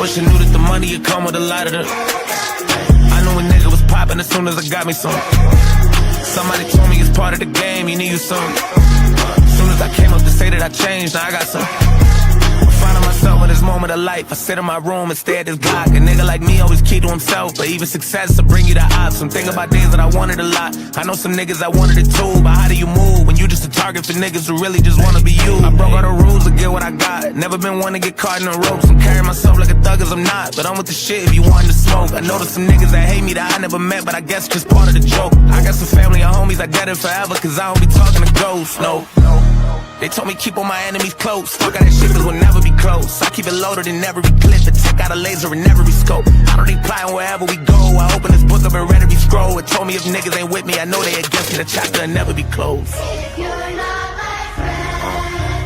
wish I knew that the money would come with a lot of the. I knew a nigga was popping as soon as I got me some. Somebody told me it's part of the game, you need you some. As soon as I came up to say that I changed, now I got some. Finding myself in this moment of life, I sit in my room and stare at this Glock. A nigga like me always key to himself, but even success will bring you the odds. I'm thinking about days that I wanted a lot. I know some niggas that wanted it too, but how do you move when you just a target for niggas who really just wanna be you? I broke all the rules to get what I got. Never been one to get caught in the ropes. I'm carrying myself like a thug as I'm not, but I'm with the shit if you wanted to smoke. I know there's some niggas that hate me that I never met, but I guess just part of the joke. I got some family and homies I dead it forever, cause I don't be talking to ghosts, no. They told me keep all my enemies close. Fuck all that shit, cause we'll never be close. I keep it loaded in every clip, and take out a laser in every scope. I don't need plotting wherever we go. I open this book up and read every scroll. It told me if niggas ain't with me, I know they against me. The chapter will never be closed. If you're not my friend,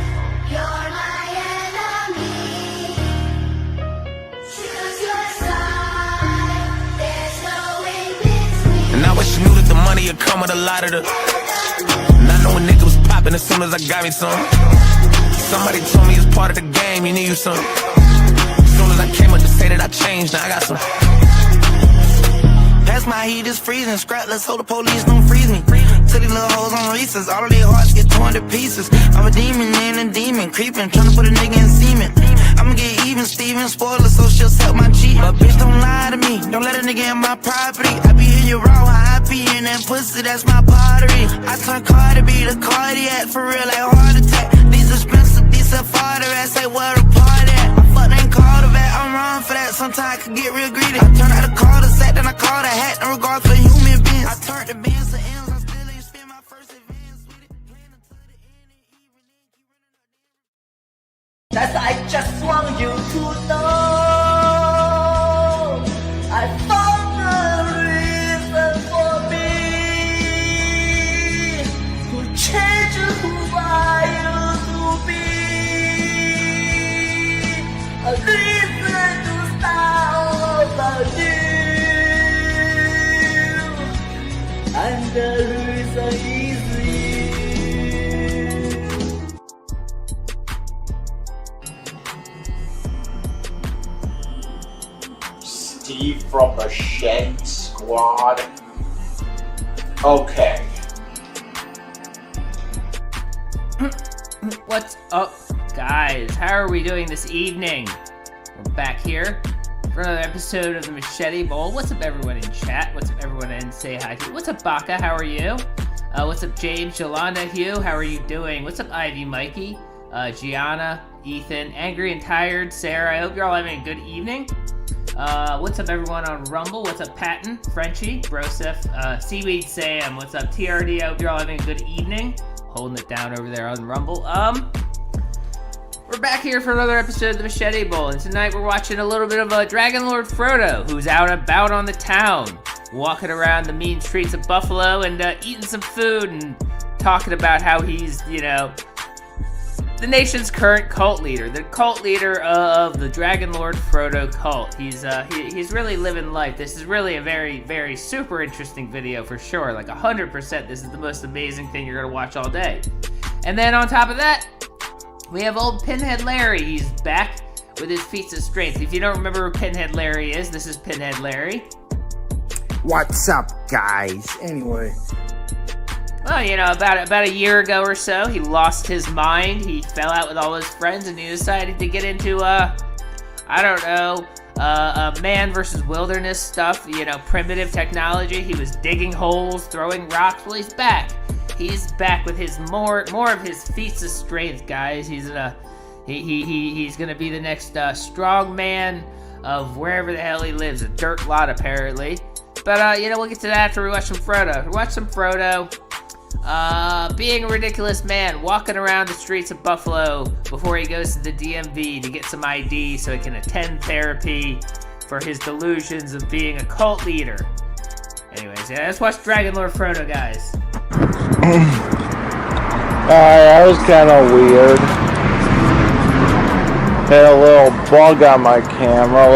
you're my enemy. Choose your side, there's no in between. And I wish you knew that the money would come with a lot of the. And I know a nigga was popping as soon as I got me some. Somebody told me it's part of the game, you need you some. As soon as I came up to say that I changed, now I got some. That's my heat is freezing. Scrapless, hold the police, don't freeze me. Till these little hoes on recess, all of their hearts get torn to pieces. I'm a demon and a demon, creeping, trying to put a nigga in semen. I'ma get even, Steven, spoiler, so she'll suck my cheek. But bitch, don't lie to me, don't let a nigga in my property. I be in your raw, how I be in that pussy, that's my pottery. I turn Cardi B to cardiac, for real, like heart attack. These expensive, these far the rest, say where the party at. I fuck ain't called a vet, I'm wrong for that, sometimes I can get real greedy. I turn out a call to set, then I call the hat, no regard for human beings. I turn the bands to ends, I still ain't spend my first advance with it. Plan until the end, and even then keep running up. That I just want you to know I found a reason for me to change who I used to be. A reason to start over new. And the reason is Steve from Machete Squad. Okay. What's up, guys? How are we doing this evening? We're back here for another episode of the Machete Bowl. What's up, everyone in chat? What's up, everyone in say hi to? What's up, Baka? How are you? What's up, James, Yolanda, Hugh? How are you doing? What's up, Ivy, Mikey, Gianna, Ethan, Angry and Tired, Sarah? I hope you're all having a good evening. What's up, everyone on Rumble? What's up, Patton, Frenchie, Broseph, Seaweed Sam? What's up, TRD? I hope you're all having a good evening. Holding it down over there on Rumble. We're back here for another episode of the Machete Bowl, and tonight we're watching a little bit of DragonLordFrodo, who's out and about on the town, walking around the mean streets of Buffalo and eating some food and talking about how he's, you know, the nation's current cult leader, the cult leader of the DragonLordFrodo cult. He's really living life. This is really a very, very super interesting video for sure. Like 100%, this is the most amazing thing you're gonna watch all day. And then on top of that, we have old Pinhead Larry. He's back with his Feats of Strength. If you don't remember who Pinhead Larry is, this is Pinhead Larry. What's up, guys? Anyway. Well, you know, about a year ago or so, he lost his mind. He fell out with all his friends, and he decided to get into, a man versus wilderness stuff, you know, primitive technology. He was digging holes, throwing rocks. Well, he's back. He's back with his more of his Feats of Strength, guys. He's gonna be the next strong man of wherever the hell he lives, a dirt lot apparently. But you know, we'll get to that after we watch some Frodo. We watch some Frodo. Being a ridiculous man, walking around the streets of Buffalo before he goes to the DMV to get some ID so he can attend therapy for his delusions of being a cult leader. Anyways, yeah, let's watch DragonLordFrodo, guys. That was kind of weird. Had a little bug on my camera, a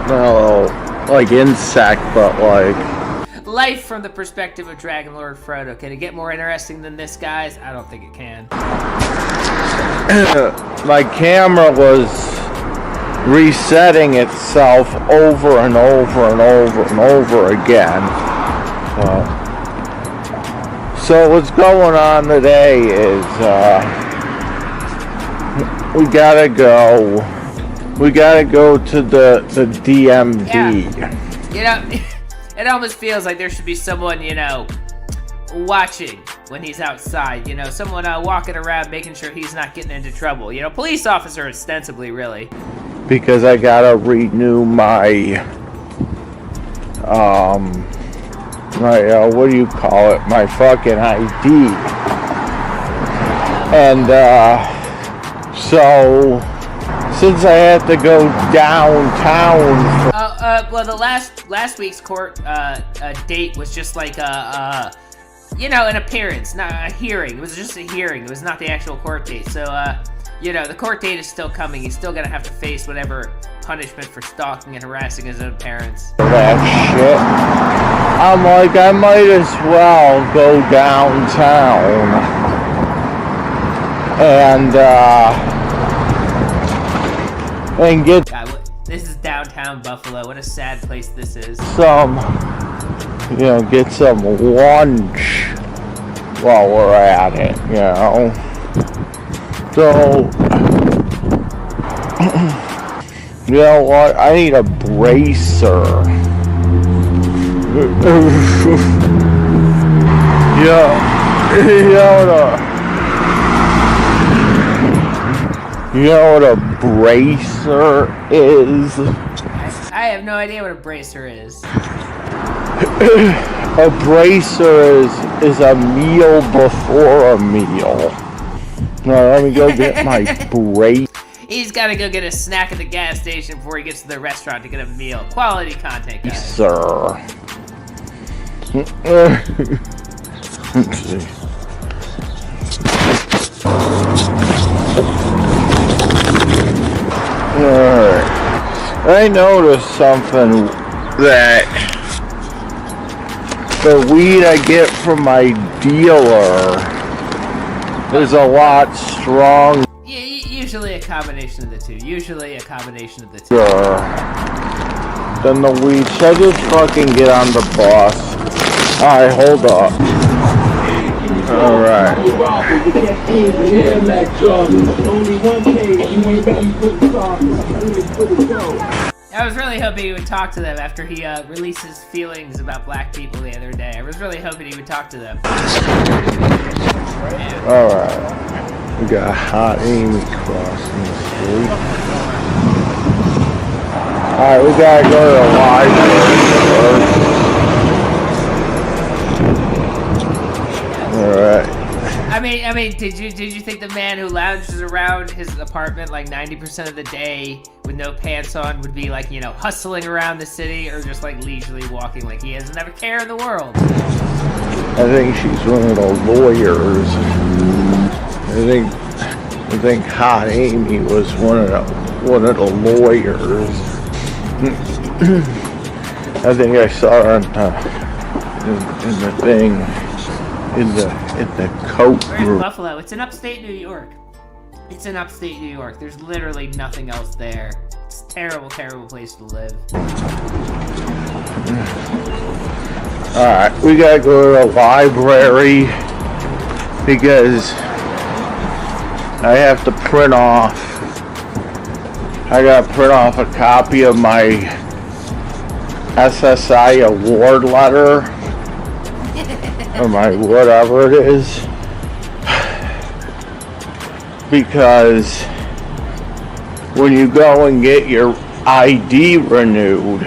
little like insect, but like... Life from the perspective of DragonLordFrodo. Can it get more interesting than this, guys? I don't think it can. My camera was resetting itself over and over and over and over again. So what's going on today is we gotta go to the DMV. Yeah. It almost feels like there should be someone, watching when he's outside. Someone walking around making sure he's not getting into trouble. Police officer ostensibly, really. Because I gotta renew my what do you call it? My fucking ID. And so since I have to go downtown. Well, the last week's court date was just like an appearance, not a hearing. It was just a hearing. It was not the actual court date. So, the court date is still coming. He's still gonna have to face whatever punishment for stalking and harassing his own parents. That shit. I'm like, I might as well go downtown and get God, this is downtown Buffalo. What a sad place this is. Get some lunch while we're at it, So, you know what? I need a bracer. You know what a bracer is? I have no idea what a bracer is. A bracer is a meal before a meal. Now let me go get my bracer. He's got to go get a snack at the gas station before he gets to the restaurant to get a meal. Quality content, guys. Sir. Let's see. Alright. I noticed something that the weed I get from my dealer is a lot stronger. Usually a combination of the two. Then the weed. Should I just fucking get on the bus? Alright, hold up. Alright. I was really hoping he would talk to them after he released his feelings about black people the other day. I was really hoping he would talk to them. Alright. We got Hot Amy crossing the street. Alright, we gotta go to the library first. Alright. I mean, did you think the man who lounges around his apartment like 90% of the day with no pants on would be like, hustling around the city, or just like leisurely walking like he doesn't have a care in the world? I think she's one of the lawyers. I think Hot Amy was one of the lawyers. I think I saw her in the thing, in the coat We're in group. Buffalo. It's in upstate New York. There's literally nothing else there. It's a terrible, terrible place to live. Alright, we gotta go to the library because I have to print off. I gotta print off a copy of my SSI award letter, or my whatever it is, because when you go and get your ID renewed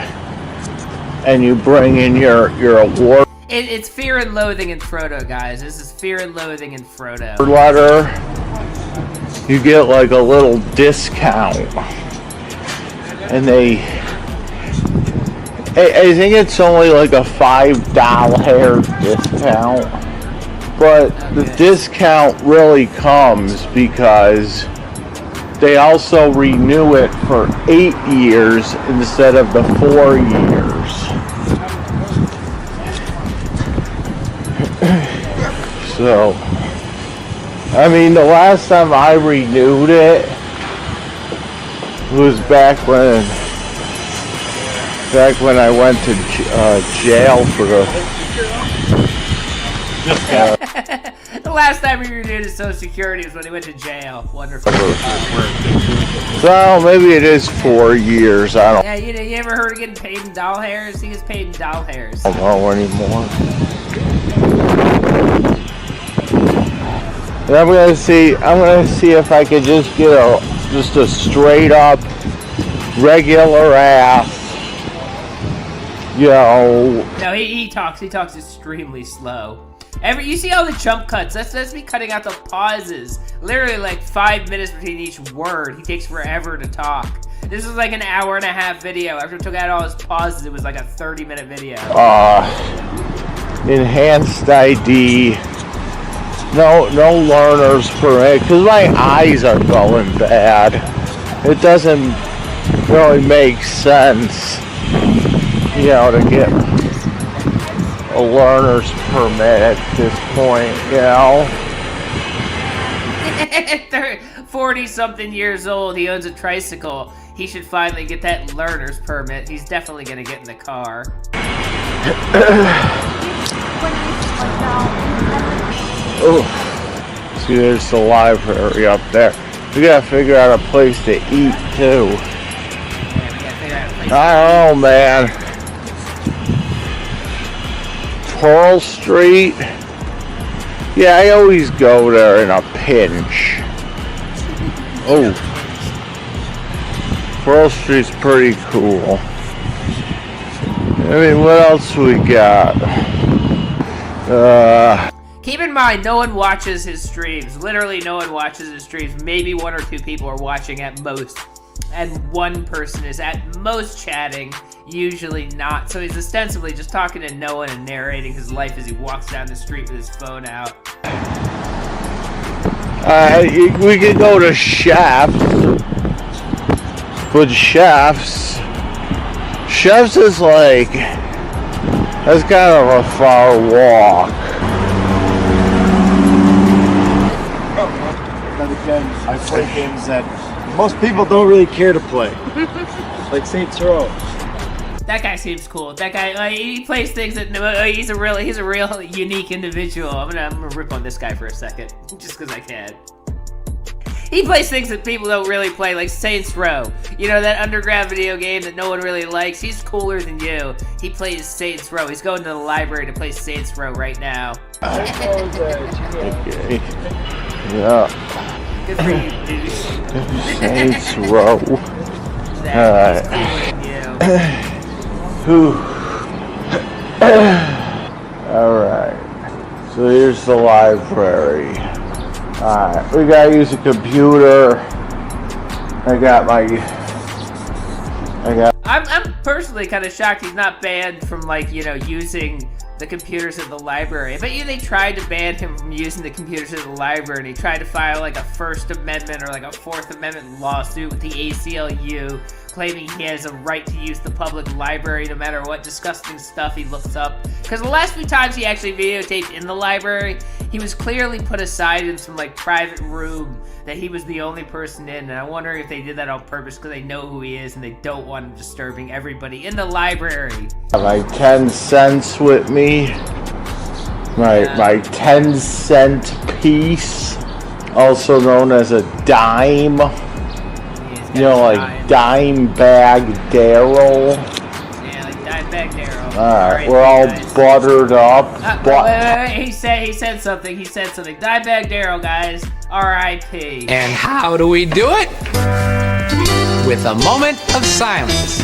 and you bring in your award It's Fear and Loathing in Frodo, guys. This is Fear and Loathing in Frodo. letter, you get like a little discount. And I think it's only like a $5 discount. But the discount really comes because they also renew it for 8 years instead of the 4 years. So, I mean, the last time I renewed it, It was back when I went to jail for The last time he renewed his Social Security was when he went to jail. Wonderful. Well, maybe it is 4 years. I don't Yeah, you ever heard of getting paid in doll hairs? He gets paid in doll hairs. know anymore. And I'm gonna see if I could just get a straight up regular ass. No, he talks extremely slow. You see all the jump cuts? That's me cutting out the pauses. Literally like 5 minutes between each word. He takes forever to talk. This was like an 1.5-hour video. After I took out all his pauses, it was like a 30-minute video. Enhanced ID. No learner's permit, because my eyes are going bad. It doesn't really make sense, to get a learner's permit at this point, 40-something years old, he owns a tricycle. He should finally get that learner's permit. He's definitely gonna get in the car. Oh, see, there's the library up there. We gotta figure out a place to eat too. I don't know, man. Pearl Street? Yeah, I always go there in a pinch. Oh, Pearl Street's pretty cool. I mean, what else we got? Keep in mind, no one watches his streams. Literally, no one watches his streams. Maybe 1 or 2 people are watching at most. And 1 person is at most chatting, usually not. So he's ostensibly just talking to no one and narrating his life as he walks down the street with his phone out. We could go to Chef's. But Chef's is like, that's kind of a far walk. I play games that most people don't really care to play, like Saints Row. That guy seems cool. That guy, he plays things that he's a real unique individual. I'm gonna rip on this guy for a second, just because I can. He plays things that people don't really play, like Saints Row. That underground video game that no one really likes. He's cooler than you. He plays Saints Row. He's going to the library to play Saints Row right now. Okay. Yeah. Good for you, douche. Saints Row. He's cooler than you. Alright. So here's the library. Alright, we gotta use a computer. I'm personally kind of shocked he's not banned from, using the computers at the library. I bet you they tried to ban him from using the computers at the library, and he tried to file like a First Amendment or like a Fourth Amendment lawsuit with the ACLU, claiming he has a right to use the public library no matter what disgusting stuff he looks up. Because the last few times he actually videotaped in the library, he was clearly put aside in some private room that he was the only person in, and I wonder if they did that on purpose because they know who he is and they don't want him disturbing everybody in the library. My 10 cents with me. My 10-cent piece, also known as a dime. Like Dime Bag Daryl. Yeah, like Dime Bag Daryl. Alright, we're all buttered up. Wait. He said something. Dime Bag Daryl, guys. R.I.P. And how do we do it? With a moment of silence.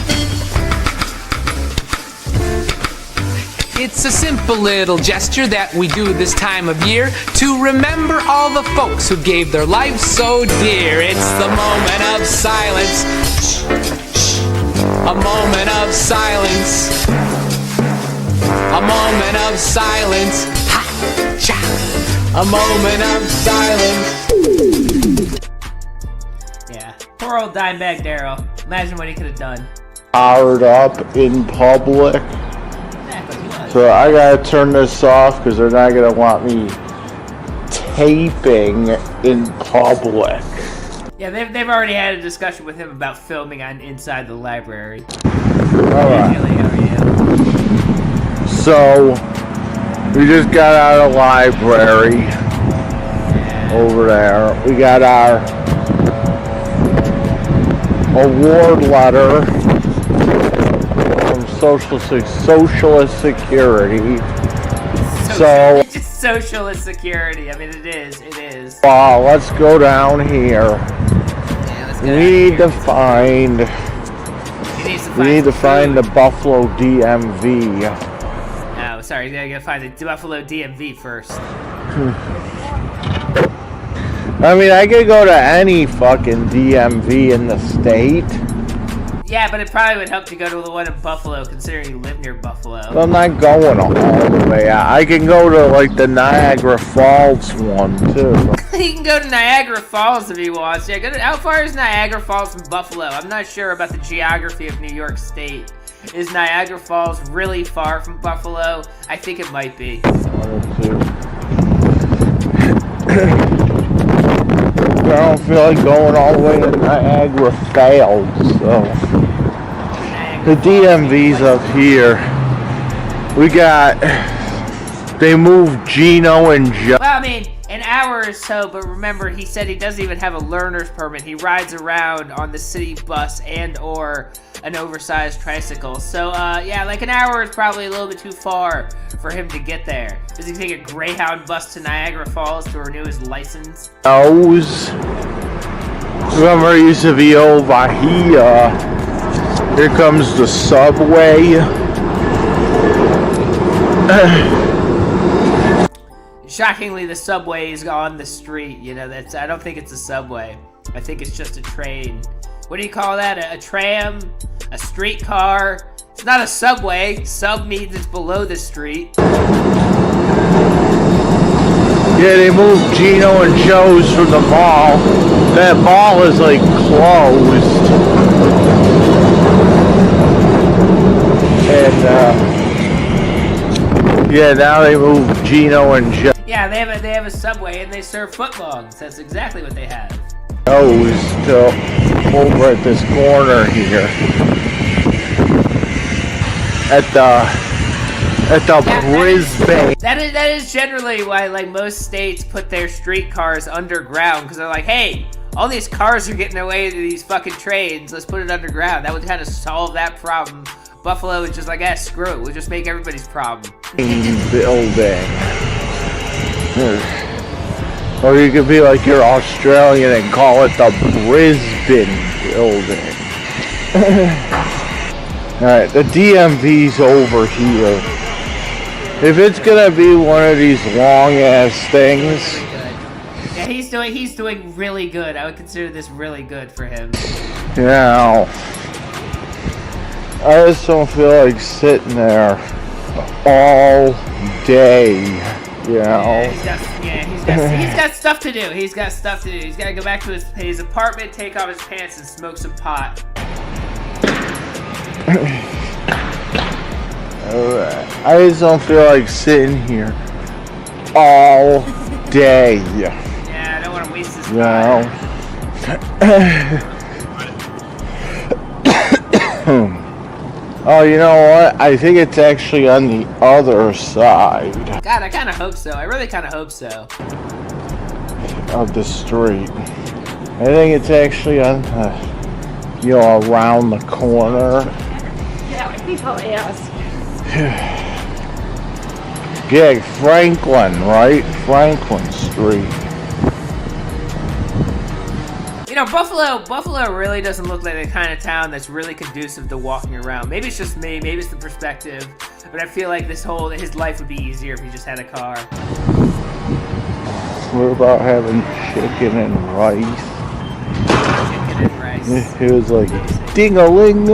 It's a simple little gesture that we do this time of year to remember all the folks who gave their lives so dear. It's the moment of silence. A moment of silence. A moment of silence. Ha! Cha! A moment of silence. Yeah, poor old Dimebag Daryl. Imagine what he could have done. Powered up in public. So I gotta turn this off because they're not gonna want me taping in public. Yeah, they've already had a discussion with him about filming on inside the library. Alright. Haley, how are you? So, we just got out of the library over there. We got our award letter from Socialist Security. So, It's just Socialist Security. I mean, it is. let's go down here. Yeah, let's We go need to down here. find. We need to find the food. Buffalo DMV. Oh, sorry, you gotta find the Buffalo DMV first. I mean, I could go to any fucking DMV in the state. Yeah, but it probably would help to go to the one in Buffalo, considering you live near Buffalo. I'm not going all the way out. I can go to, like, the Niagara Falls one, too. You can go to Niagara Falls if you want. Yeah, how far is Niagara Falls from Buffalo? I'm not sure about the geography of New York State. Is Niagara Falls really far from Buffalo? I think it might be. I don't feel like going all the way to Niagara Falls, so. The DMV's up here. We got. They moved Gino and Joe. Well, I mean, an hour or so, but remember, he said he doesn't even have a learner's permit. He rides around on the city bus and or an oversized tricycle. So, yeah, like an hour is probably a little bit too far for him to get there. Does he take a Greyhound bus to Niagara Falls to renew his license? Remember, it used to be over here. Here comes the subway. Shockingly, the subway is on the street. You know, I don't think it's a subway. I think it's just a train. What do you call that? A tram? A streetcar? It's not a subway. Sub means it's below the street. Yeah, they moved Gino and Joe's from the mall. That mall is, like, closed. And, yeah, now they moved Gino and Joe. Yeah, they have a subway and they serve footlongs. That's exactly what they have. Joe's to over at this corner here. At the Brisbane. That is generally why, like, most states put their streetcars underground, because they're like, hey, all these cars are getting away to these fucking trains. Let's put it underground. That would kind of solve that problem. Buffalo is just like, screw it. We'll just make everybody's problem. Building. Or you could be like you're Australian and call it the Brisbane building. Alright, the DMV's over here. If it's gonna be one of these long ass things. Yeah, he's doing really good. I would consider this really good for him. Yeah. I just don't feel like sitting there all day, you know. He's got stuff to do. He's got to go back to his apartment, take off his pants, and smoke some pot. Alright. I just don't feel like sitting here all day. Yeah, I don't want to waste this time. Oh, you know what? I think it's actually on the other side. God, I kind of hope so. I really kind of hope so. Of the street. I think it's actually on the, around the corner. Yeah, I think I'll ask. Yeah, Franklin, right? Franklin Street. You know, Buffalo really doesn't look like the kind of town that's really conducive to walking around. Maybe it's just me, maybe it's the perspective, but I feel like his life would be easier if he just had a car. What about having chicken and rice? Chicken and rice. It was like, ding-a-ling.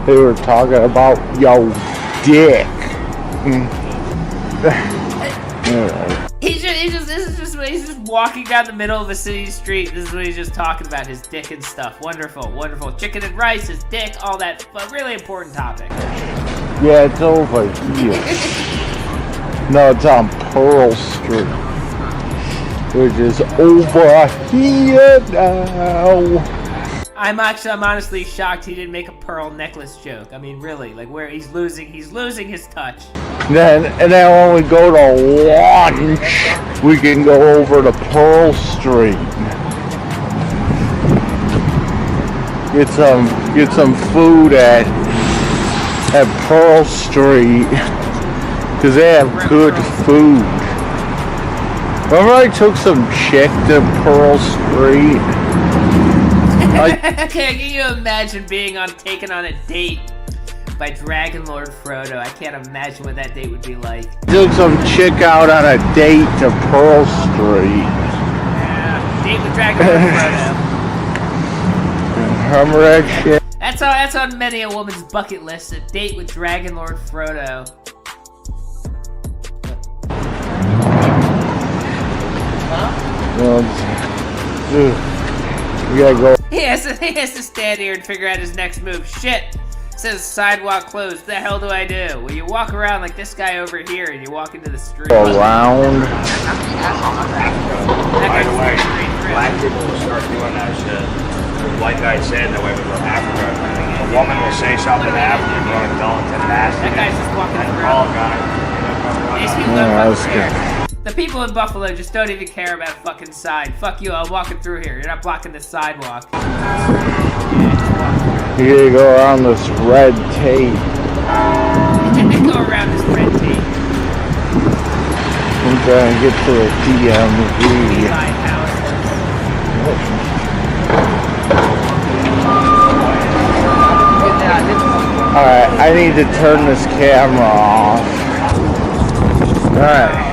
They were talking about, yo, dick. Alright. He's just walking down the middle of a city street. This is what he's just talking about, his dick and stuff. Wonderful, wonderful. Chicken and rice, his dick, all that. But really important topic. Yeah, it's over here. No, it's on Pearl Street. which is over here now. I'm honestly shocked he didn't make a pearl necklace joke. I mean, really, like where he's losing his touch. And then when we go to lunch, we can go over to Pearl Street. Get some food at Pearl Street, cause they have good food. Remember I took some chick to Pearl Street? Can you imagine being taken on a date by DragonLordFrodo? I can't imagine what that date would be like. Took some chick out on a date to Pearl Street. Yeah, date with DragonLordFrodo. Remember that shit? That's on many a woman's bucket list. A date with DragonLordFrodo. We gotta go. He has to stand here and figure out his next move. Shit! It says sidewalk closed. What the hell do I do? Well, you walk around like this guy over here and you walk into the street. Around. By the way, black people will start doing that shit. The white guy said that way we go to Africa. A woman will say something to Africa and go and tell it to nasty. That guy's just walking through. Tall guy. These people don't fucking care. The people in Buffalo just don't even care about a fucking sign. Fuck you, I'm walking through here. You're not blocking this sidewalk. You gotta go around this red tape. Go around this red tape. I'm trying to get to the DMV. Alright, I need to turn this camera off. Alright.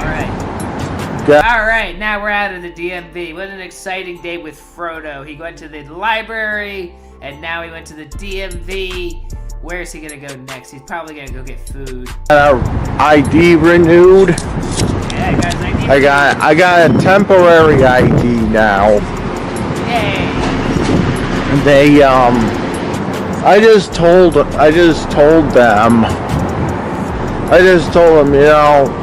Alright, now we're out of the DMV. What an exciting day with Frodo. He went to the library, and now he went to the DMV. Where's he gonna go next? He's probably gonna go get food. ID renewed. Yeah, I got his ID. I got a temporary ID now. Yay. They I just told them, you know,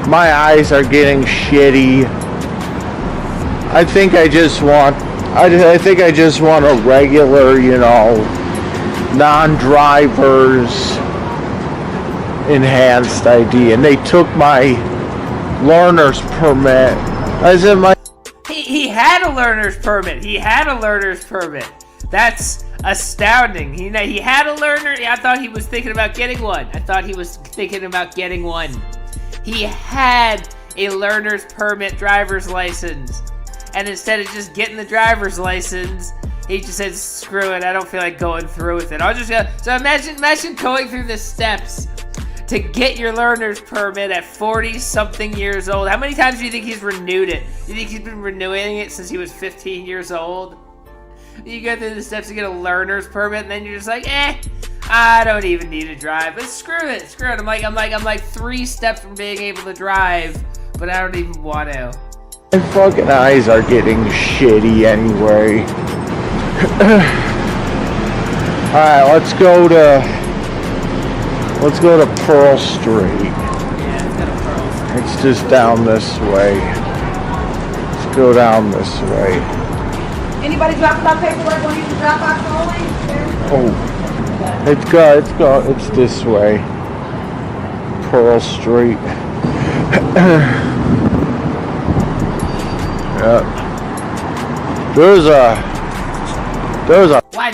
my eyes are getting shitty. I think I just want a regular, you know, non-driver's enhanced ID, and they took my learner's permit. I said He had a learner's permit. He had a learner's permit. That's astounding. He had a learner. I thought he was thinking about getting one. He had a learner's permit driver's license. And instead of just getting the driver's license, he just said, screw it, I don't feel like going through with it. I'll just go. So imagine going through the steps to get your learner's permit at 40-something years old. How many times do you think he's renewed it? You think he's been renewing it since he was 15 years old? You go through the steps to get a learner's permit, and then you're just like, I don't even need to drive. But screw it. I'm like 3 steps from being able to drive, but I don't even want to. My fucking eyes are getting shitty anyway. Alright, let's go to Pearl Street. Yeah, let's go to Pearl Street. It's just down this way. Let's go down this way. Anybody dropping off paperwork when you can drop off only? Oh, it's this way. Pearl Street. Yeah. There's a. Why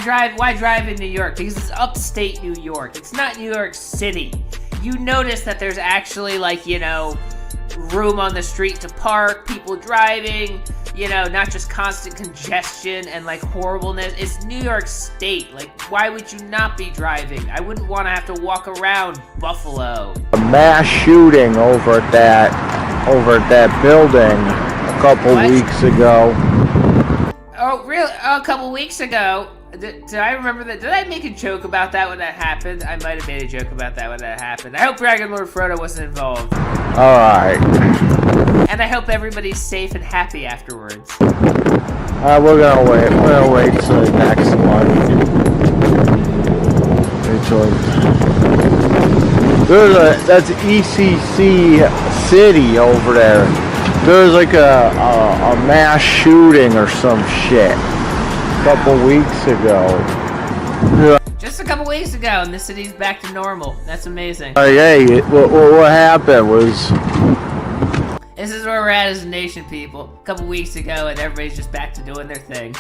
drive in New York? Because it's upstate New York. It's not New York City. You notice that there's actually, like, you know, room on the street to park, people driving, you know, not just constant congestion and like horribleness. It's New York State. Like, why would you not be driving? I wouldn't want to have to walk around Buffalo. A mass shooting over at that building a couple weeks ago. Oh, really? Oh, a couple weeks ago. Did I remember that? Did I make a joke about that when that happened? I might have made a joke about that when that happened. I hope DragonLordFrodo wasn't involved. Alright. And I hope everybody's safe and happy afterwards. We're gonna wait. We're gonna wait till the next one. That's ECC City over there. There was like a mass shooting or some shit a couple weeks ago. Just a couple weeks ago, and the city's back to normal. That's amazing. Hey, what happened was... This is where we're at as a nation, people. A couple weeks ago, and everybody's just back to doing their thing.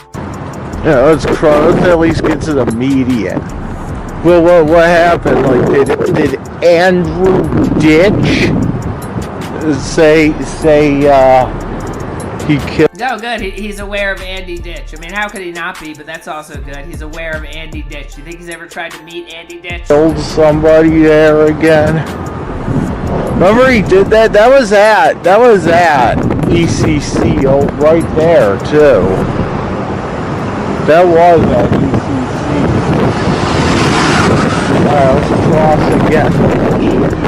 Yeah, let's at least get to the media. Well, what happened? Like, did Andrew Ditch say he killed? No, good. He's aware of Andy Ditch. I mean, how could he not be? But that's also good. He's aware of Andy Ditch. You think he's ever tried to meet Andy Ditch? Killed somebody there again. Remember he did that? That was at ECC right there too. That was at ECC. Alright, let's cross again. Jesus.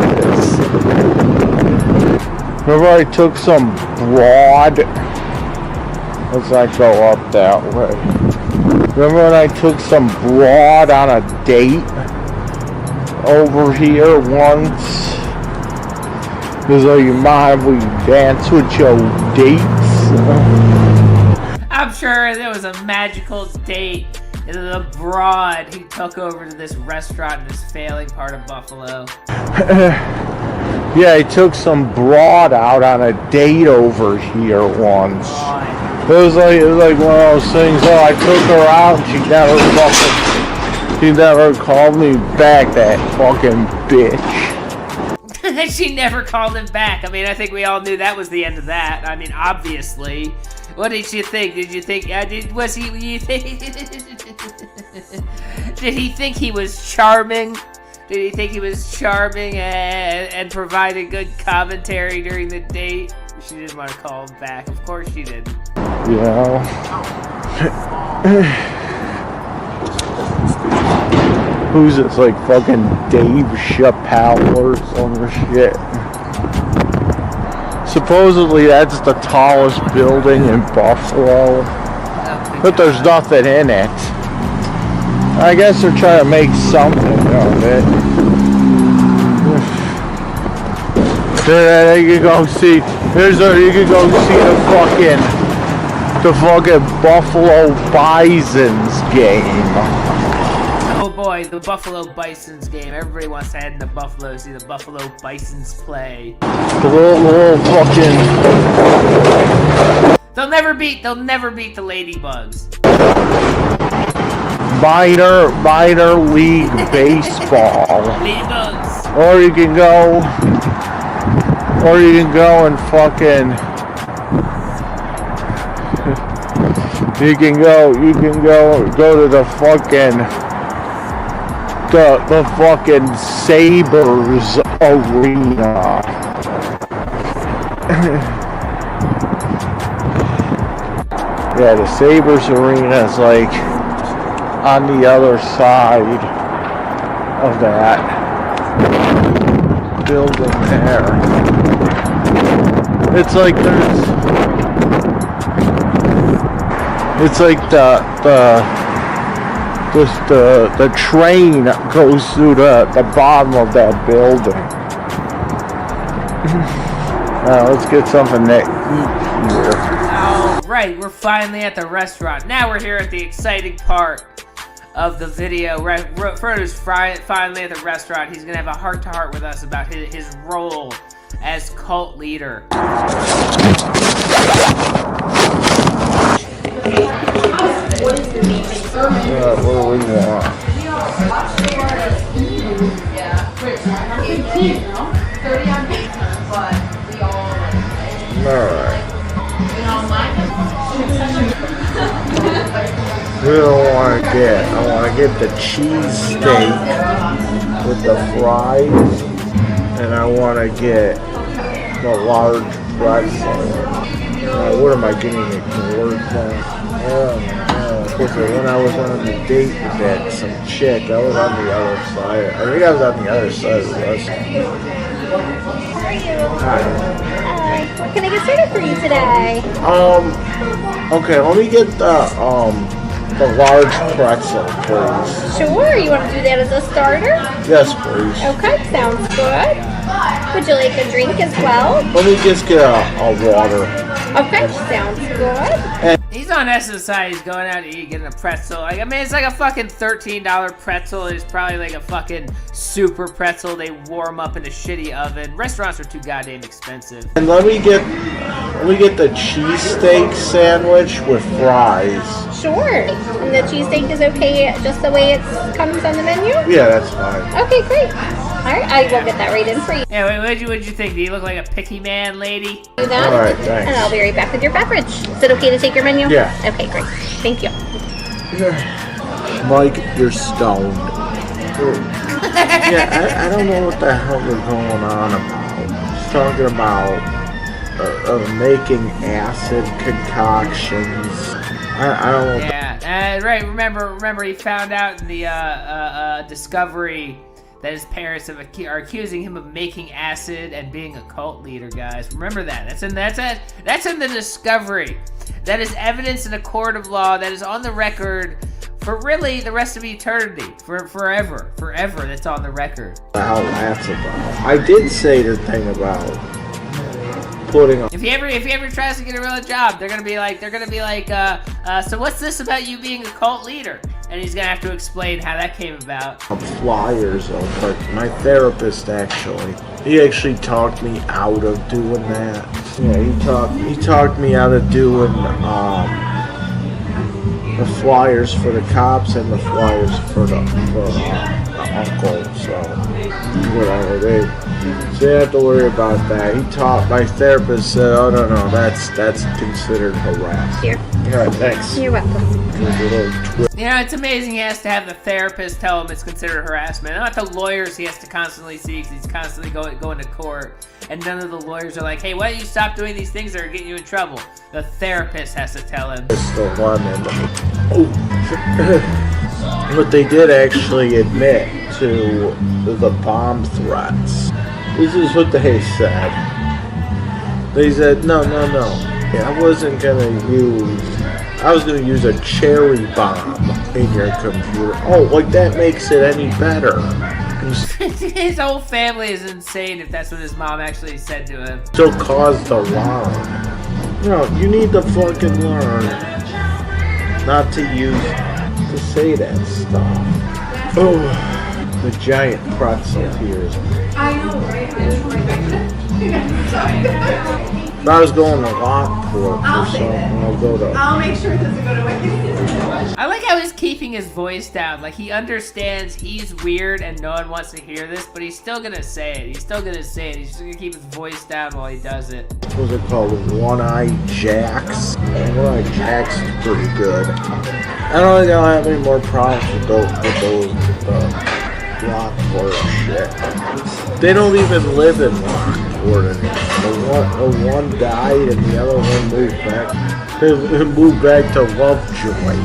Remember I took some broad. Let's not go up that way. Remember when I took some broad on a date over here once? Because like, mind we dance with your dates? I'm sure there was a magical date in the broad he took over to this restaurant in this failing part of Buffalo. Yeah, I took some broad out on a date over here once. It was like one of those things. Oh, I took her out and she never called me back. That fucking bitch. She never called him back. I mean, I think we all knew that was the end of that. I mean, obviously. What did you think? Did you think? Was he? Did he think he was charming? Did he think he was charming and provided good commentary during the date? She didn't want to call him back. Of course she didn't. Yeah. Who's this, like fucking Dave Chappelle or some shit? Supposedly that's the tallest building in Buffalo, but there's nothing in it. I guess they're trying to make something of it. You can go see. You can go see the fucking Buffalo Bisons game. Oh boy, the Buffalo Bisons game. Everybody wants to head into Buffalo to see the Buffalo Bisons play. The little fucking... They'll never beat the Ladybugs. Minor league baseball. Ladybugs. Or you can go and fucking... You can go to the fucking... The fucking Sabres arena. Yeah, the Sabres arena is like on the other side of that building there. It's like the train goes through the bottom of that building. Let's get something to eat here. Alright, we're finally at the restaurant. Now we're here at the exciting part of the video. Frodo's finally at the restaurant. He's going to have a heart-to-heart with us about his role as cult leader. What do we want? Alright. What do I want to get? I want to get the cheese steak with the fries, and I want to get the large pretzel. What am I getting it towards now? When I was on the date with that some chick, I was on the other side. I think I was on the other side of the restaurant. How are you? Hi. What can I get started for you today? Okay, let me get the large pretzel, please. Sure, you want to do that as a starter? Yes, please. Okay, sounds good. Would you like a drink as well? Let me just get a water. Okay, sounds good. He's on SSI. He's going out to eat, getting a pretzel. Like, I mean, it's like a fucking $13 pretzel. It's probably like a fucking super pretzel. They warm up in a shitty oven. Restaurants are too goddamn expensive. And let me get the cheesesteak sandwich with fries. Sure. And the cheesesteak is okay just the way it comes on the menu? Yeah, that's fine. Okay, great. Alright, I will get that right in for you. Yeah, wait, what'd you think? Do you look like a picky man, lady? Do that. Alright, thanks. And I'll be right back with your beverage. Is it okay to take your menu? Yeah. Okay, great. Thank you. Mike, you're stoned. Yeah, I don't know what the hell they're going on about. He's talking about making acid concoctions. I don't know. Yeah, right. Remember, he found out in the discovery that his parents are accusing him of making acid and being a cult leader. Guys, remember that. That's in the discovery. That is evidence in a court of law. That is on the record for really the rest of eternity, for forever. That's on the record. How that's about. I did say the thing about putting. If he ever tries to get a real job, they're gonna be like, so what's this about you being a cult leader? And he's gonna have to explain how that came about. Flyers though, but my therapist he actually talked me out of doing that. Yeah, he talked me out of doing the flyers for the cops and the flyers for the uncle. So whatever, they have to worry about that. My therapist said, oh no, that's considered harassment. Here. Alright, thanks. You're welcome. You know, it's amazing he has to have the therapist tell him it's considered harassment. Not the lawyers he has to constantly see because he's constantly going to court. And none of the lawyers are like, hey, why don't you stop doing these things that are getting you in trouble? The therapist has to tell him. It's the one but they did actually admit to the bomb threats. This is what they said. They said, no. I was gonna use a cherry bomb in your computer. Oh, like that makes it any better. His whole family is insane if that's what his mom actually said to him. So cause to learn. No, you need to fucking learn not to say that stuff. Oh, the giant pretzel here. I know, right? If I was going to Lockport or something, I'll make sure it doesn't go to my I like how he's keeping his voice down. Like, he understands he's weird and no one wants to hear this, but he's still gonna say it. He's just gonna keep his voice down while he does it. What's it called? One-Eye Jacks? One-Eye Jacks is pretty good. I don't think I'll have any more problems with those Lockport shit. They don't even live in Lockport anymore. The one died and the other one moved back. They moved back to Lovejoy.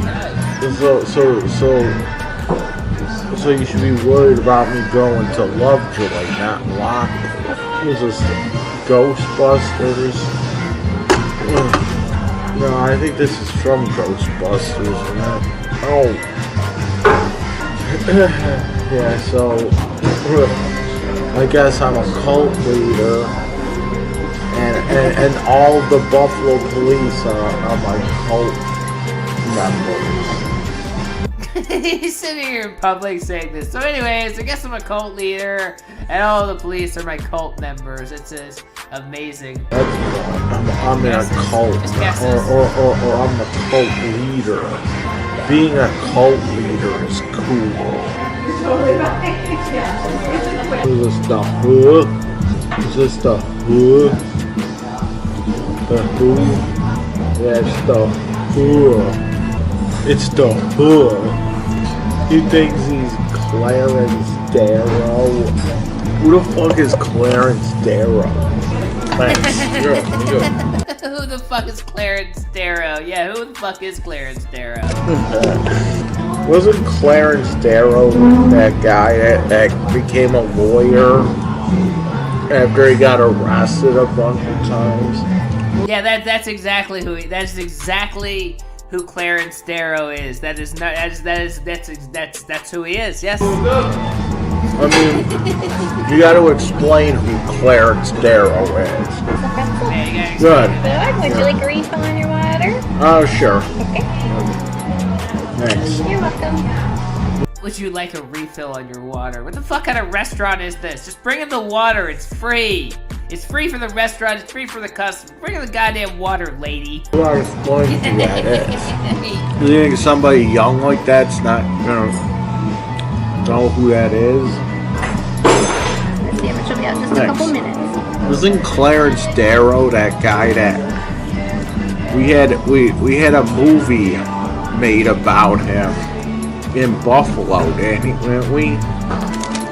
So you should be worried about me going to Lovejoy, not Lockport. This is Ghostbusters. No, I think this is from Ghostbusters. Oh. Yeah, so I guess I'm a cult leader, and all the Buffalo police are my cult members. He's sitting here in public saying this. So anyways, I guess I'm a cult leader, and all the police are my cult members. It's just amazing. I'm in a cult, or I'm a cult leader. Being a cult leader is cool. Is this the hood? Is this the hood? The hood? Yeah, it's the hood. It's the hood. He thinks he's Clarence Darrow. Who the fuck is Clarence Darrow? Thanks. You're good. Who the fuck is Clarence Darrow? Yeah, who the fuck is Clarence Darrow? Wasn't Clarence Darrow that guy that became a lawyer after he got arrested a bunch of times? Yeah, that's exactly who Clarence Darrow is. That's who he is. Yes. I mean, you got to explain who Clarence Darrow is. Good. Would you like a refill on your water? Oh, sure. Okay. Thanks. You're welcome. Would you like a refill on your water? What the fuck kind of restaurant is this? Just bring in the water. It's free. It's free for the restaurant. It's free for the customer. Bring in the goddamn water, lady. You got to explain who that is. You think somebody young like that's not gonna know who that is? Let's see, she'll be out in just a couple minutes. Isn't Clarence Darrow that guy that we had a movie made about him in Buffalo, didn't we?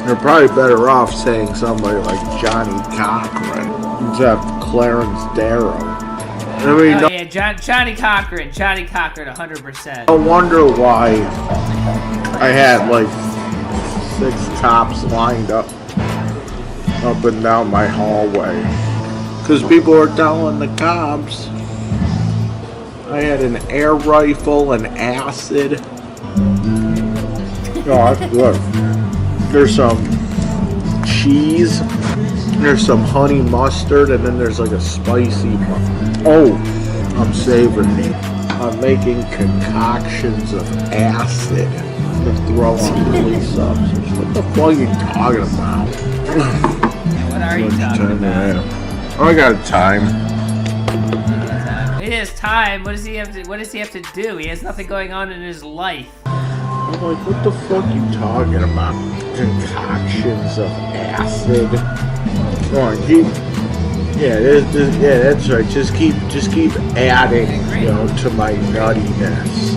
You're probably better off saying somebody like Johnny Cochran instead of Clarence Darrow. I mean, oh yeah, Johnny Cochran, 100%. No wonder why I had like 6 cops lined up and down my hallway. Because people were telling the cops I had an air rifle and acid. No, that's good. There's some cheese, there's some honey mustard, and then there's like a spicy. Oh, I'm savoring it. I'm making concoctions of acid to throw on police officers. What the fuck are you talking about? What are you talking about? I got time. It is time. What does he have to do? He has nothing going on in his life. I'm like, what the fuck are you talking about? Concoctions of acid. Come on, yeah, that's right. Just keep adding, to my nuttiness.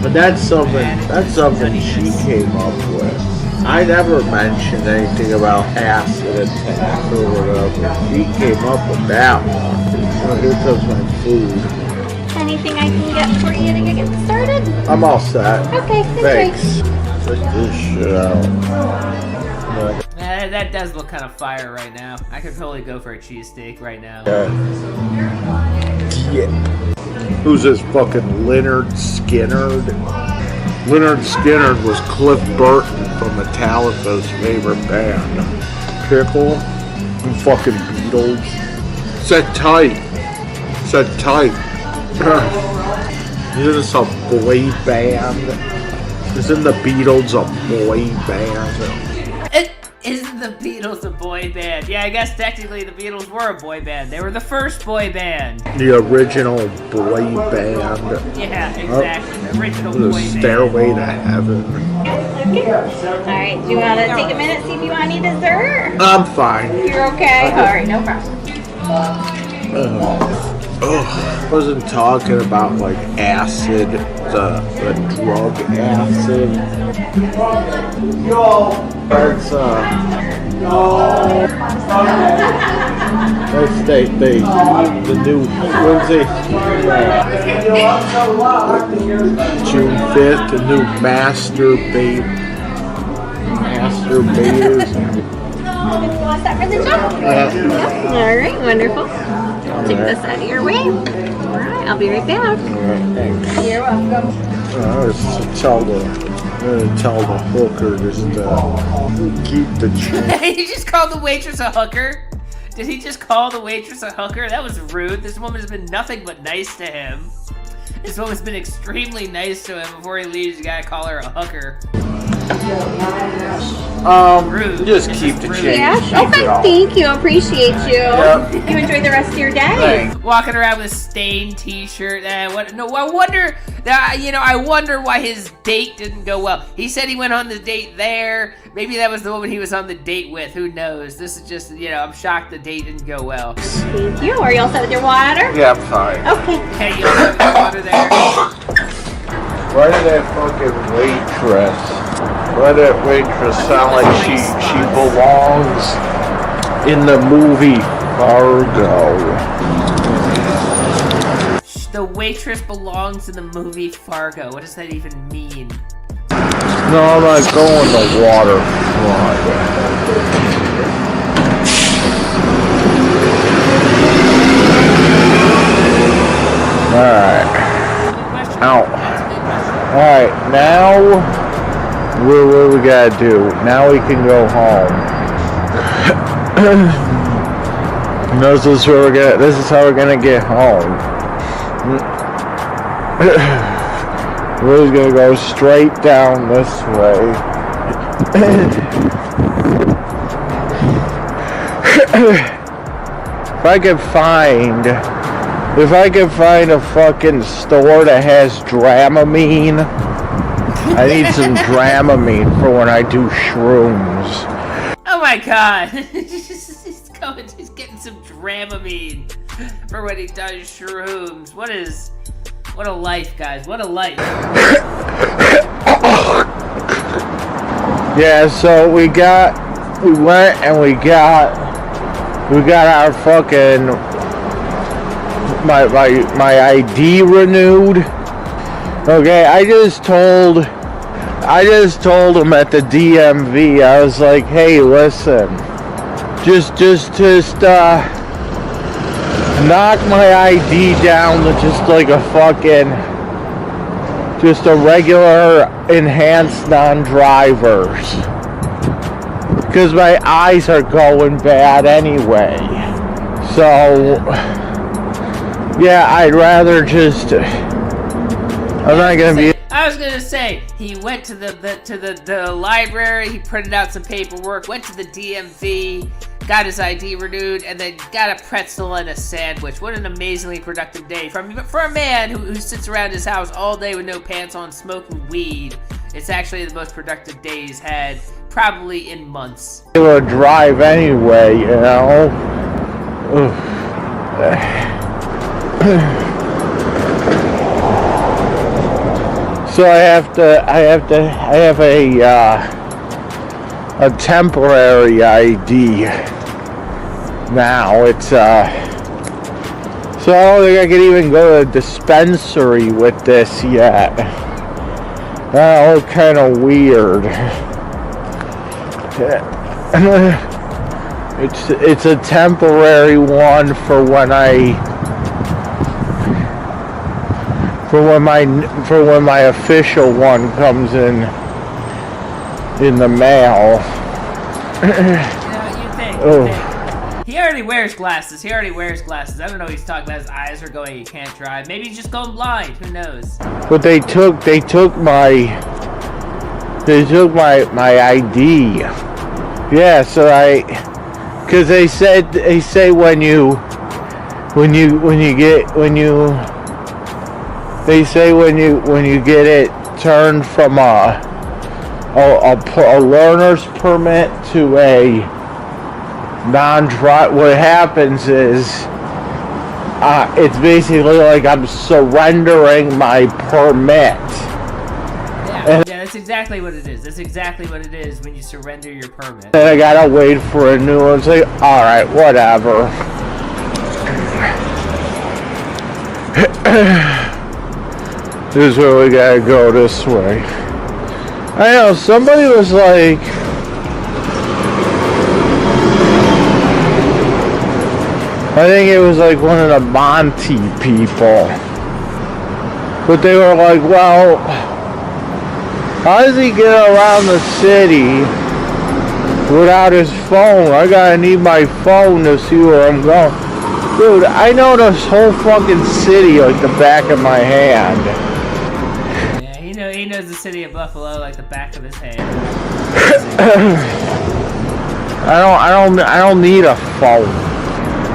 But that's something she came up with. I never mentioned anything about acid attack or whatever. She came up with that one. Oh, here comes my food. Anything I can get for you to get started? I'm all set. Okay, thanks. Check this shit out. That does look kind of fire right now. I could totally go for a cheesesteak right now. Yeah. Who's this fucking Leonard Skinner? Leonard Skinner was Cliff Burton from Metallica's favorite band. Pickle and fucking Beatles. Set tight. Isn't this a boy band? Isn't the Beatles a boy band? Isn't the Beatles a boy band? Yeah, I guess technically the Beatles were a boy band. They were the first boy band. The original boy band. Yeah, exactly. The original boy band. Stairway to Heaven. Alright, do you want to take a minute, see if you want any dessert? I'm fine. You're okay? Alright, no problem. I wasn't talking about like acid, the drug acid. That's the new Wednesday, June 5th, the new masturbators. Want that for the job? Alright, wonderful. I'll take this out of your way. Alright, I'll be right back. You're welcome. I was tell the hooker just keep the change. He just called the waitress a hooker? Did he just call the waitress a hooker? That was rude. This woman has been nothing but nice to him. This woman's been extremely nice to him. Before he leaves, you gotta call her a hooker. Rude. Just keep the change. Yeah? Okay, thank you. Appreciate you. Yep. You enjoy the rest of your day. Thanks. Walking around with a stained t-shirt. I wonder why his date didn't go well. He said he went on the date there. Maybe that was the woman he was on the date with. Who knows? This is just, I'm shocked the date didn't go well. Thank you. Are you all set with your water? Yeah, I'm fine. Okay. Hey, you all set with your water there? Why did that fucking waitress sound like she belongs in the movie Fargo? The waitress belongs in the movie Fargo. What does that even mean? No, I'm not going to waterfront. Alright. Ow. Alright, now What we gotta do? Now we can go home. This is how we're gonna get home. We're just gonna go straight down this way. If I could find a fucking store that has Dramamine, I need some Dramamine for when I do shrooms. Oh my god! He's getting some Dramamine for when he does shrooms. What a life, guys. What a life. Yeah, so we got our fucking my ID renewed. Okay, I just told him at the DMV, I was like, hey, listen, just knock my ID down to just like a regular enhanced non-drivers. Because my eyes are going bad anyway. So, yeah, I'd rather just... I'm not gonna be... I was gonna say, he went to the library, he printed out some paperwork, went to the DMV, got his ID renewed, and then got a pretzel and a sandwich. What an amazingly productive day. For a man who sits around his house all day with no pants on, smoking weed, it's actually the most productive day he's had, probably in months. Able to drive anyway, you know? So I have a temporary ID now. It's so I don't think I can even go to a dispensary with this yet. That look kind of weird. It's a temporary one for when my official one comes in the mail. You think? He already wears glasses. I don't know what he's talking about. His eyes are going, he can't drive. Maybe he's just going blind. Who knows? But they took my ID. Yeah, so because they say when you get it turned from a learner's permit to a non-drive, what happens is it's basically like I'm surrendering my permit. Yeah, that's exactly what it is. That's exactly what it is when you surrender your permit. And I gotta wait for a new one. It's like, alright, whatever. This is where we gotta go, this way. I know, somebody was like... I think it was like one of the Monty people. But they were like, well... How does he get around the city without his phone? I gotta need my phone to see where I'm going. Dude, I know this whole fucking city like the back of my hand. Yeah, he knows the city of Buffalo like the back of his hand. I don't need a phone.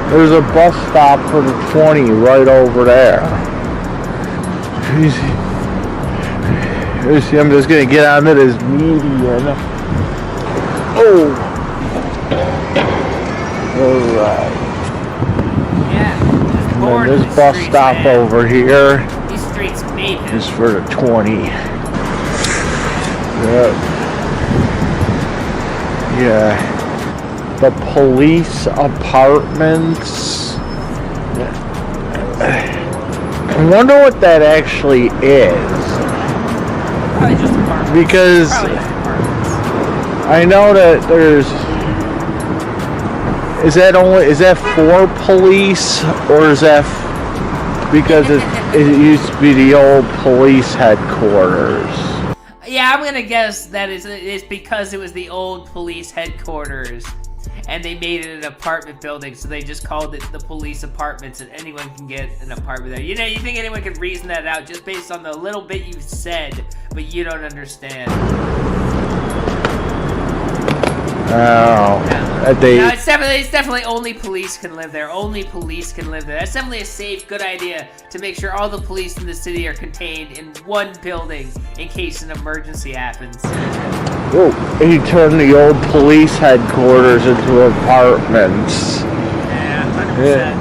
There's a bus stop for the 20 right over there. I'm just gonna get onto this median. Oh! Alright. Yeah. And this bus stop over here. These streets made it. Is for the 20. Yeah. The police apartments. I wonder what that actually is. Probably just apartments. Because I know that there's... Is that for police, or is that because it used to be the old police headquarters? Yeah, I'm gonna guess that it's because it was the old police headquarters, and they made it an apartment building, so they just called it the police apartments, and anyone can get an apartment there. You know, you think anyone could reason that out just based on the little bit you've said, but you don't understand. Oh, No, it's definitely only police can live there. Only police can live there. That's definitely a safe, good idea to make sure all the police in the city are contained in one building in case an emergency happens. oh, he turned the old police headquarters into apartments. Yeah,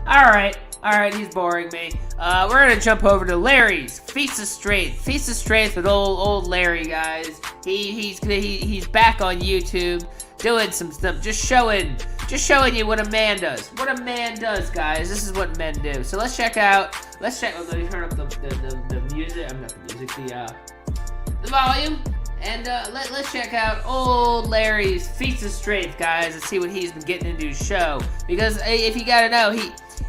100%. All right, he's boring me. We're gonna jump over to Larry's Feats of Strength. Feats of Strength with old Larry, guys. He's back on YouTube doing some stuff, just showing you what a man does. What a man does, guys. This is what men do. So let's check. Let me turn up the music. I'm not the music. The volume. And let's check out old Larry's Feats of Strength, guys, and see what he's been getting into his show. Because if you gotta know,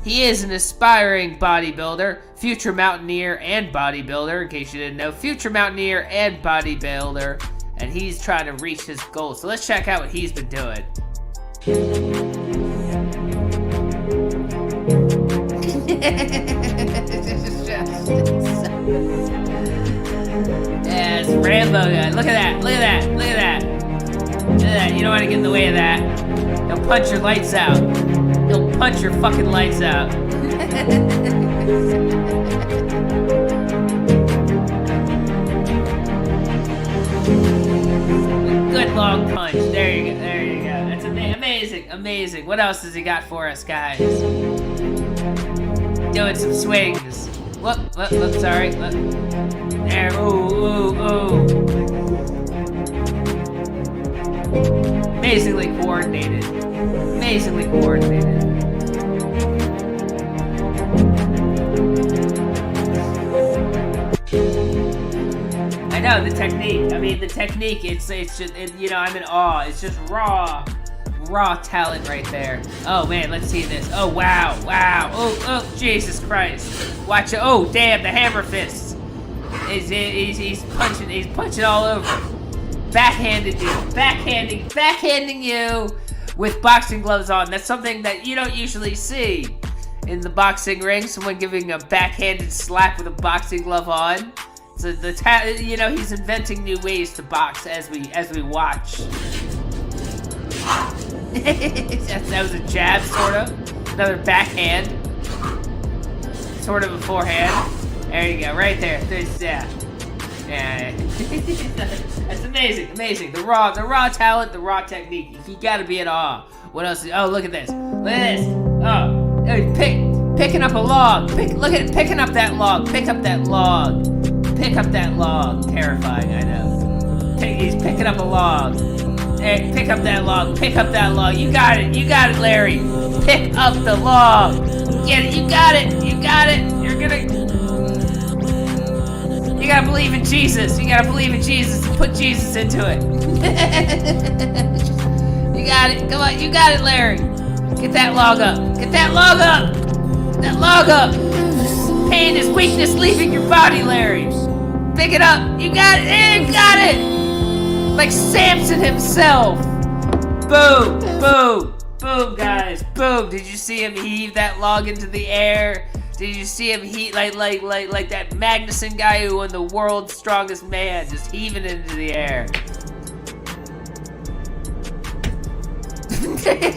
he is an aspiring bodybuilder, future mountaineer and bodybuilder, in case you didn't know. Future mountaineer and bodybuilder, and he's trying to reach his goals. So let's check out what he's been doing. Yeah, it's Rambo guy. Look at that. Look at that. Look at that. Look at that. You don't want to get in the way of that. He'll punch your lights out. He'll punch your fucking lights out. Good long punch. There you go. There you go. That's amazing. Amazing. What else has he got for us, guys? Doing some swings. Whoop, sorry. Whoop. There, ooh. Amazingly coordinated. I know, the technique. I mean, the technique, it's just, you know, I'm in awe. It's just raw talent right there. Oh man, let's see this. Oh wow. Oh Jesus Christ. Watch it. Oh damn, the hammer fists. He's punching all over. Backhanding you with boxing gloves on. That's something that you don't usually see in the boxing ring. Someone giving a backhanded slap with a boxing glove on. So you know, he's inventing new ways to box as we watch. That was a jab, sort of. Another backhand. Sort of a forehand. There you go, right there. Yeah. That's amazing. The raw talent, the raw technique. You gotta be in awe. What else? Oh, look at this. Oh, he's picking up a log. Look at it, picking up that log. Pick up that log. Terrifying, I know. He's picking up a log. Hey, pick up that log. You got it, Larry. Pick up the log. Get it, you got it. You gotta believe in Jesus. And put Jesus into it. You got it. Come on, you got it, Larry. Get that log up. That log up. Pain is weakness leaving your body, Larry. Pick it up. You got it. Like Samson himself. Boom, guys. Boom. Did you see him heave that log into the air? Did you see him heat like that Magnuson guy who won the world's strongest man, just heaving it into the air?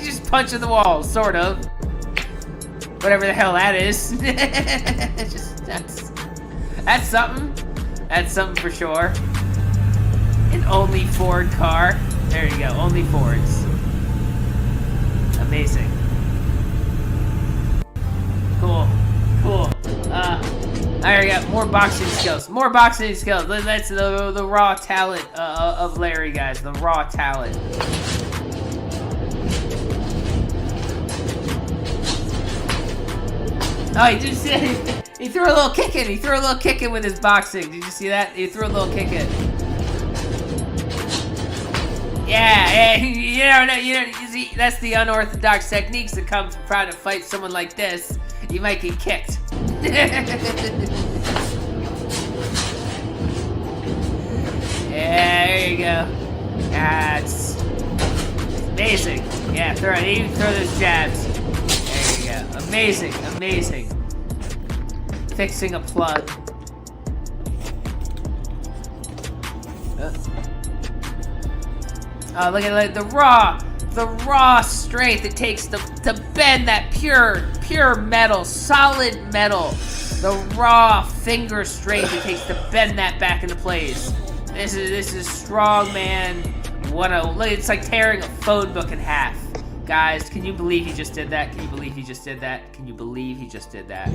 Just punching the wall, sort of. Whatever the hell that is. That's something. That's something for sure. An only Ford car. There you go, only Fords. Amazing. Cool. I got more boxing skills. That's the raw talent of Larry, guys. The raw talent. Oh, you did see that? He threw a little kick in. With his boxing. Did you see that? He threw a little kick in. Yeah, you know, you see, that's the unorthodox techniques that come from trying to fight someone like this. You might get kicked. Yeah, there you go. That's amazing. Yeah, throw those jabs. There you go. Amazing, amazing. Fixing a plug. Oh, look at the raw strength it takes to bend that pure metal, solid metal. The raw finger strength it takes to bend that back into place. This is strong, man. Look, it's like tearing a phone book in half. Guys, can you believe he just did that? Can you believe he just did that? Can you believe he just did that?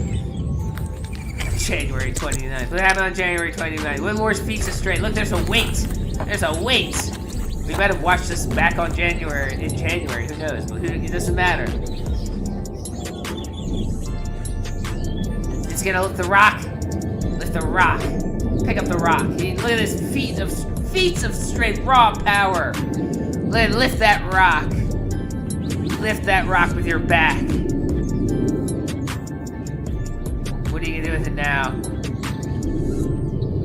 January 29th. What happened on January 29th? One more Feats of Strength. Look, there's a weight. There's a weight. We might have watched this back on January. Who knows? But it doesn't matter. It's gonna lift the rock. Lift the rock. Pick up the rock. Look at this Feats of Strength, raw power. Lift that rock. Lift that rock with your back. What are you gonna do with it now?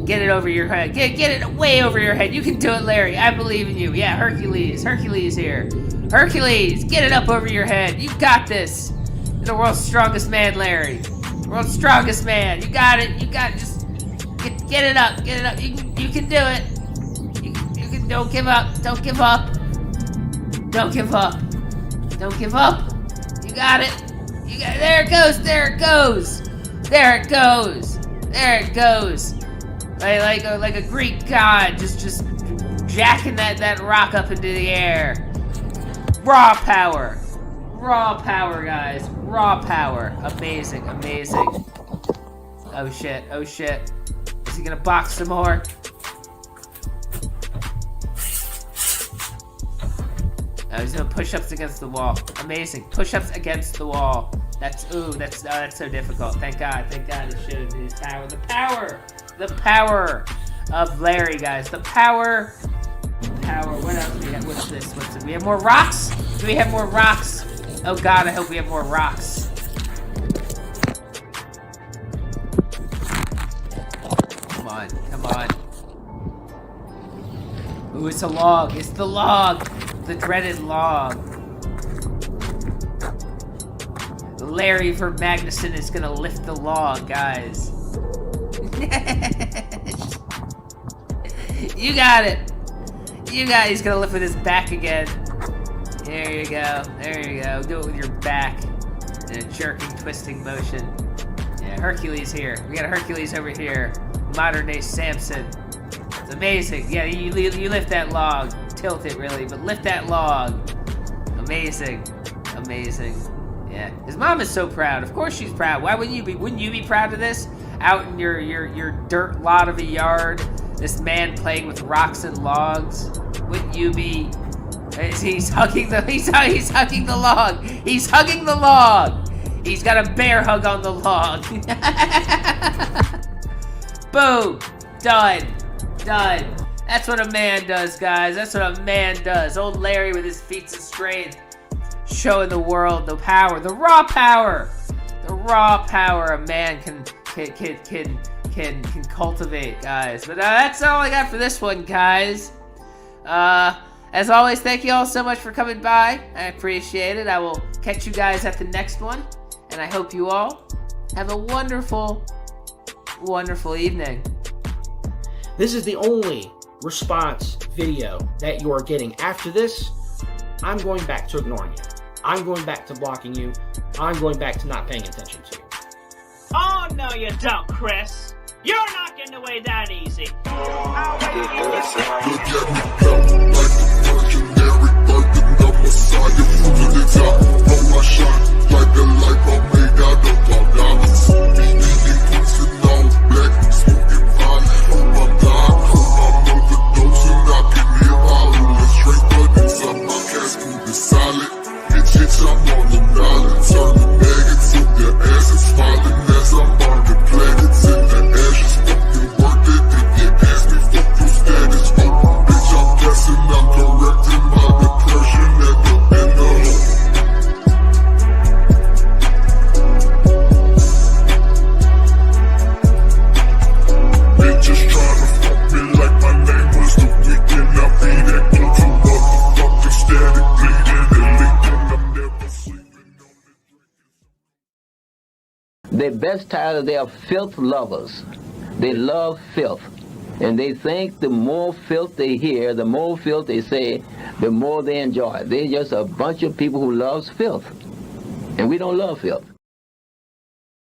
Get it over your head. Get it way over your head. You can do it, Larry. I believe in you. Yeah, Hercules. Hercules here. Hercules, get it up over your head. You got this. You're the world's strongest man, Larry. World's strongest man. You got it. You got it. Just get it up. Get it up. You can do it. You can. Don't give up. Don't give up. Don't give up. Don't give up. You got it. You got it. There it goes. There it goes. There it goes. There it goes. Like a Greek god, just jacking that rock up into the air. Raw power, guys. Raw power. Amazing, amazing. Oh shit. Oh shit. Is he gonna box some more? Oh, he's doing push-ups against the wall. Amazing. Push-ups against the wall. That's so difficult. Thank God it showed his power. The power of Larry, guys. The power. What else we got? What's this? We have more rocks? Do we have more rocks? Oh God, I hope we have more rocks. Come on. Ooh, it's a log. It's the log. The dreaded log. Larry for Magnuson is gonna lift the log, guys. You got it. He's gonna lift with his back again. There you go. Do it with your back. In a jerking, twisting motion. Yeah, Hercules here. We got a Hercules over here. Modern day Samson. It's amazing. Yeah, you lift that log. Tilt it really, but lift that log. Amazing. Yeah. His mom is so proud. Of course she's proud. Why wouldn't you be? Wouldn't you be proud of this? Out in your dirt lot of a yard, this man playing with rocks and logs. Wouldn't you be? He's hugging the log. He's hugging the log. He's got a bear hug on the log. Boom. Done. That's what a man does, guys. That's what a man does. Old Larry with his Feats of Strength, showing the world the power, the raw power a man can cultivate, guys. But that's all I got for this one, guys. As always, thank you all so much for coming by. I appreciate it. I will catch you guys at the next one, and I hope you all have a wonderful evening. This is the only response video that you are getting. After this, I'm going back to ignoring you. I'm going back to blocking you. I'm going back to not paying attention to you. Oh, no, you don't, Chris. You're not getting away that easy. Their best title, they are filth lovers. They love filth. And they think the more filth they hear, the more filth they say, the more they enjoy it. They're just a bunch of people who loves filth. And we don't love filth.